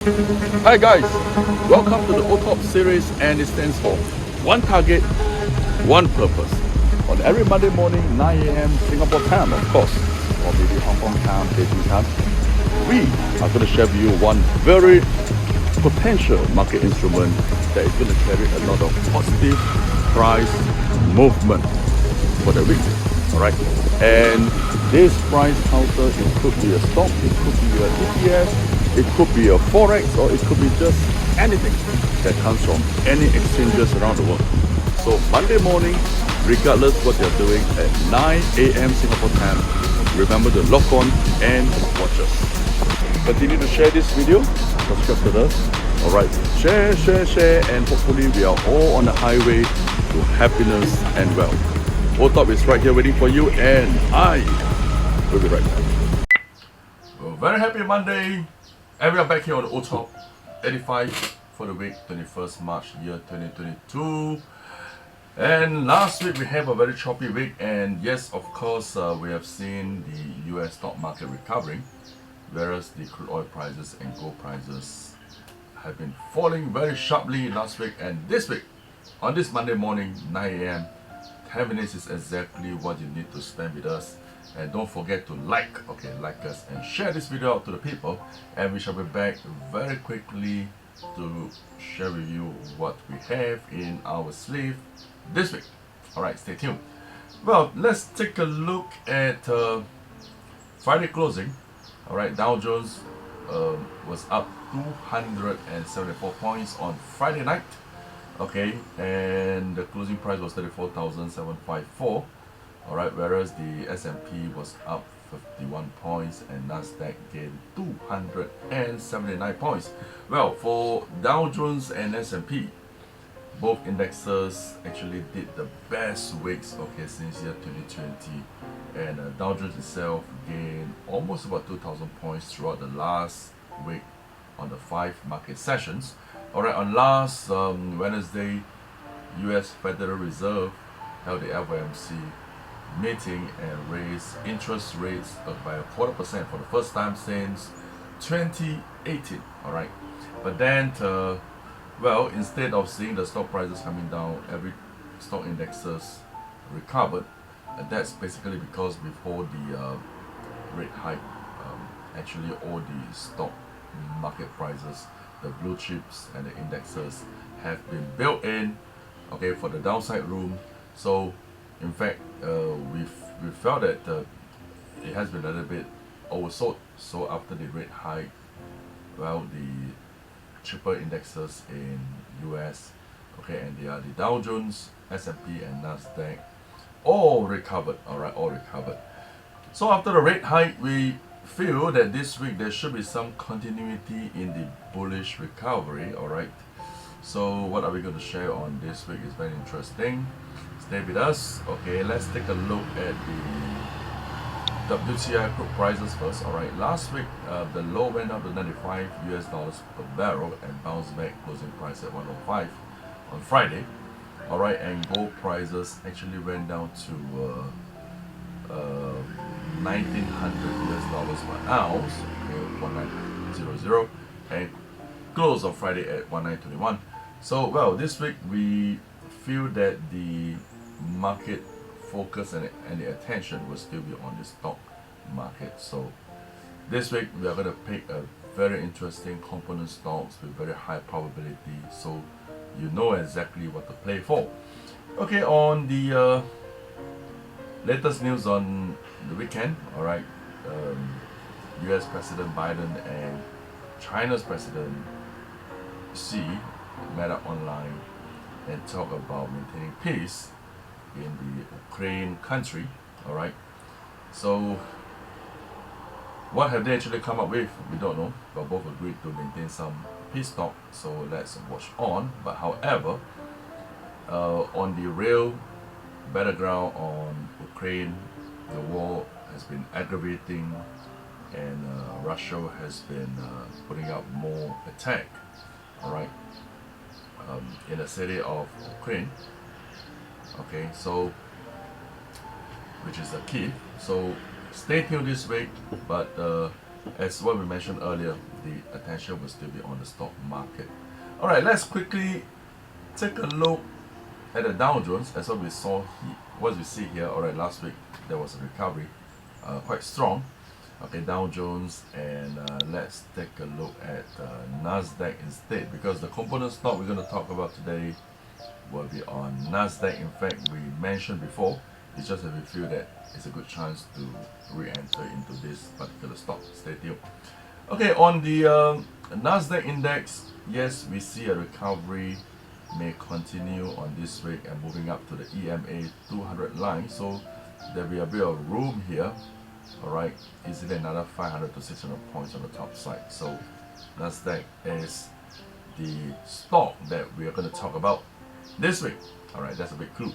Hi guys, welcome to the OTOP series, and it stands for One Target, One Purpose. On every Monday morning, 9 a.m. Singapore time, of course, or maybe Hong Kong time, Beijing time, we are going to share with you one very potential market instrument that is going to carry a lot of positive price movement for the week. Alright, and this price counter, it could be a stock, it could be an ETF, it could be a forex, or it could be just anything that comes from any exchanges around the world. So Monday morning, regardless what you're doing at 9 a.m. Singapore time, remember to log on and watch us. Continue to share this video, subscribe to us. Alright, share, and hopefully we are all on the highway to happiness and wealth. OTOP is right here waiting for you, and I will be right back. Well, very happy Monday. And we are back here on the OTOP 85 for the week 21st March year 2022. And last week we have a very choppy week, and yes, of course, we have seen the US stock market recovering, whereas the crude oil prices and gold prices have been falling very sharply last week and this week. On this Monday morning, 9 a.m., 10 minutes is exactly what you need to spend with us. And don't forget to like us and share this video out to the people, and we shall be back very quickly to share with you what we have in our sleeve this week. Alright, stay tuned. Well, let's take a look at Friday closing. Alright, Dow Jones was up 274 points on Friday night. Okay, and the closing price was 34,754. Alright, whereas the S&P was up 51 points and Nasdaq gained 279 points. Well, for Dow Jones and S&P, both indexes actually did the best weeks, okay, since year 2020, and Dow Jones itself gained almost about 2,000 points throughout the last week on the 5 market sessions. Alright, on last Wednesday, US Federal Reserve held the FOMC meeting and raised interest rates by 0.25% for the first time since 2018. Alright, but then well, instead of seeing the stock prices coming down, every stock indexes recovered, and that's basically because before the rate hike, actually all the stock market prices, the blue chips and the indexes, have been built in, okay, for the downside room. So in fact, we felt that it has been a little bit oversold. So after the rate hike, well, the cheaper indexes in US, okay, and they are the Dow Jones, S&P, and Nasdaq, all recovered. Alright, all recovered. So after the rate hike, we feel that this week there should be some continuity in the bullish recovery. Alright, so what are we going to share on this week is very interesting. Stay with us. Okay, let's take a look at the WTI crude prices first. Alright, last week the low went up to $95 per barrel and bounced back, closing price at 105 on Friday. Alright, and gold prices actually went down to $1,900 per ounce, okay, 1900, and close on Friday at 1921. So well, this week we feel that the market focus and the attention will still be on the stock market. So this week we are going to pick a very interesting component stocks with very high probability, so you know exactly what to play for. Okay, on the latest news on the weekend, alright, US President Biden and China's President Xi met up online and talk about maintaining peace in the Ukraine country. Alright, so what have they actually come up with? We don't know, but both agreed to maintain some peace talk, so let's watch on. But however, on the real battleground on Ukraine, the war has been aggravating, and Russia has been putting up more attack, alright, in the city of Ukraine. Okay, so which is the key. So stay tuned this week, but as what we mentioned earlier, the attention will still be on the stock market. All right, let's quickly take a look at the Dow Jones as what we saw here. What we see here, all right, last week there was a recovery, quite strong. Okay, Dow Jones, and let's take a look at Nasdaq instead, because the component stock we're going to talk about today will be on Nasdaq. In fact, we mentioned before, it's just that we feel that it's a good chance to re-enter into this particular stock. Stay tuned. Okay, on the Nasdaq index, yes, we see a recovery may continue on this week and moving up to the EMA 200 line, so there'll be a bit of room here. All right, easily another 500 to 600 points on the top side. So Nasdaq is the stock that we are going to talk about this week. All right, that's a big clue.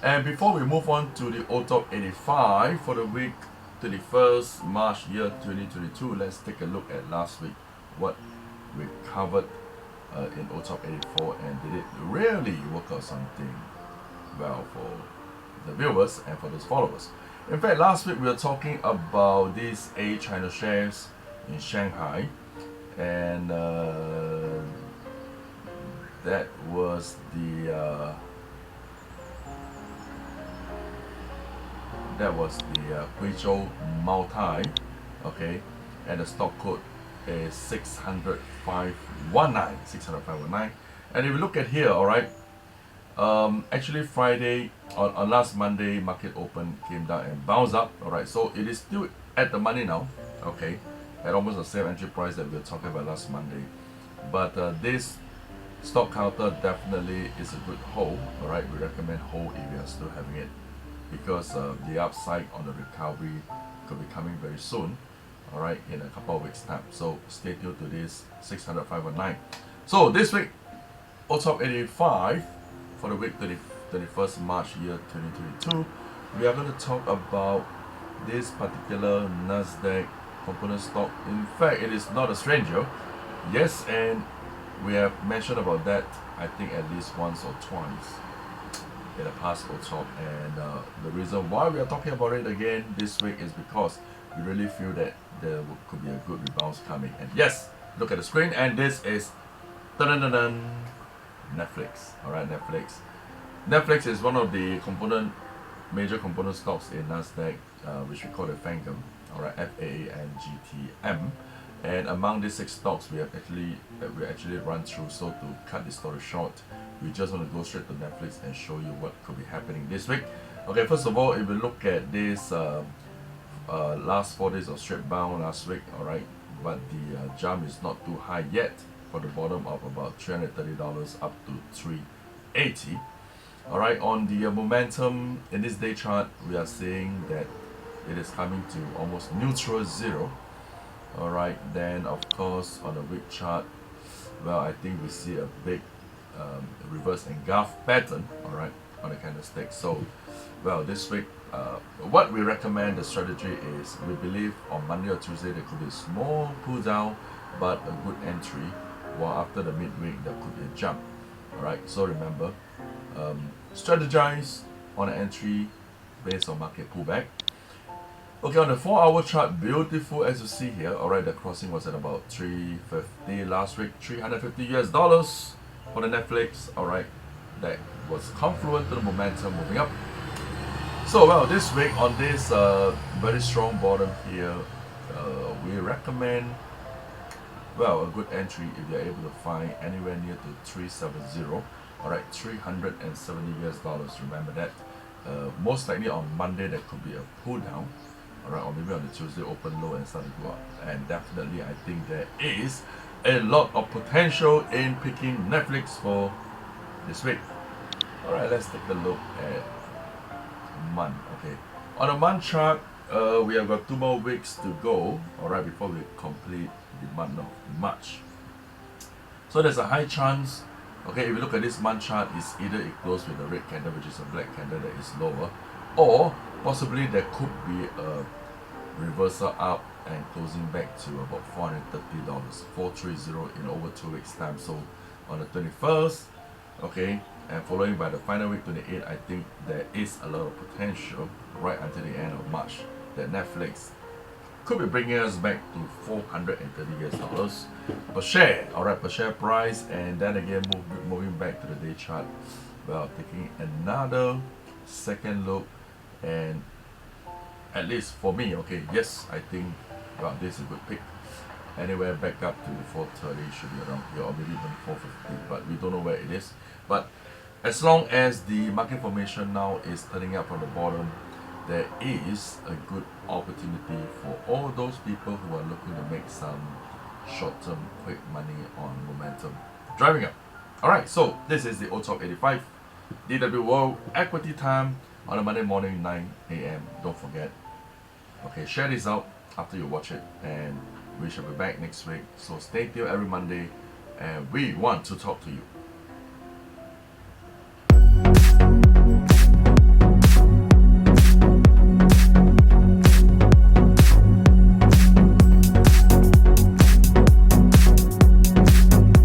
And before we move on to the OTOP 85 for the week 31st March year 2022, let's take a look at last week, what we covered in OTOP 84, and did it really work out something well for the viewers and for those followers. In fact, last week we were talking about these A China shares in Shanghai, and that was the Guizhou Multi, okay, and the stock code is 60519. And if you look at here, all right, actually Friday on last Monday, market open, came down and bounced up. All right, so it is still at the money now, okay, at almost the same entry price that we were talking about last Monday. But this stock counter definitely is a good hold. All right, we recommend hold if you are still having it, because the upside on the recovery could be coming very soon. All right, in a couple of weeks time. So stay tuned to this 60519. So this week, OTOP 85 for the week 31st March year 2022, we are going to talk about this particular Nasdaq component stock. In fact, it is not a stranger. Yes, and we have mentioned about that, I think, at least once or twice in the past OTOP. And the reason why we are talking about it again this week is because we really feel that there could be a good rebound coming. And yes, look at the screen, and this is Netflix. All right, Netflix is one of the major component stocks in Nasdaq, which we call the FANGM. All right, FANGTM. And among these 6 stocks, we actually run through. So to cut the story short, we just want to go straight to Netflix and show you what could be happening this week. Okay, first of all, if we look at this last 4 days of straight bound last week, all right, but the jump is not too high yet, for the bottom of about $330 up to $380. All right, on the momentum in this day chart, we are seeing that it is coming to almost neutral zero. All right, then of course on the week chart, well, I think we see a big reverse engulf pattern, all right, on the candlestick. So, well, this week, what we recommend, the strategy is, we believe on Monday or Tuesday there could be a small cool down, but a good entry, while after the midweek there could be a jump. All right, so remember, strategize on an entry based on market pullback. Okay, on the 4-hour chart, beautiful as you see here. All right, the crossing was at about 350 last week, $350 for the Netflix. All right, that was confluent to the momentum moving up. So, well, this week on this very strong bottom here, we recommend, well, a good entry if you're able to find anywhere near to 370. All right, $370. Remember that. Most likely on Monday there could be a pull down. All right, or maybe on the Tuesday open low and start to go up. And definitely, I think there is a lot of potential in picking Netflix for this week. All right, let's take a look at month. Okay, on a month chart, we have got 2 more weeks to go. All right, before we complete the month of March. So there's a high chance. Okay, if you look at this month chart, it's either it closes with a red candle, which is a black candle that is lower, or possibly there could be a reversal up and closing back to about $430, 430 in over 2 weeks time. So on the 21st, okay, and following by the final week 28, I think there is a lot of potential right until the end of March that Netflix could be bringing us back to $430 per share. All right, per share price, and then again moving back to the day chart. Well, taking another second look, and at least for me, okay, yes, I think well, this is a good pick. Anywhere back up to the 430 should be around here, or maybe even 450, but we don't know where it is. But as long as the market formation now is turning up from the bottom, there is a good opportunity for all those people who are looking to make some short-term quick money on momentum driving up. Alright, so this is the OTOP 85 DW World Equity Time on a Monday morning, 9 a.m. Don't forget, okay, share this out after you watch it, and we shall be back next week. So stay tuned every Monday, and we want to talk to you.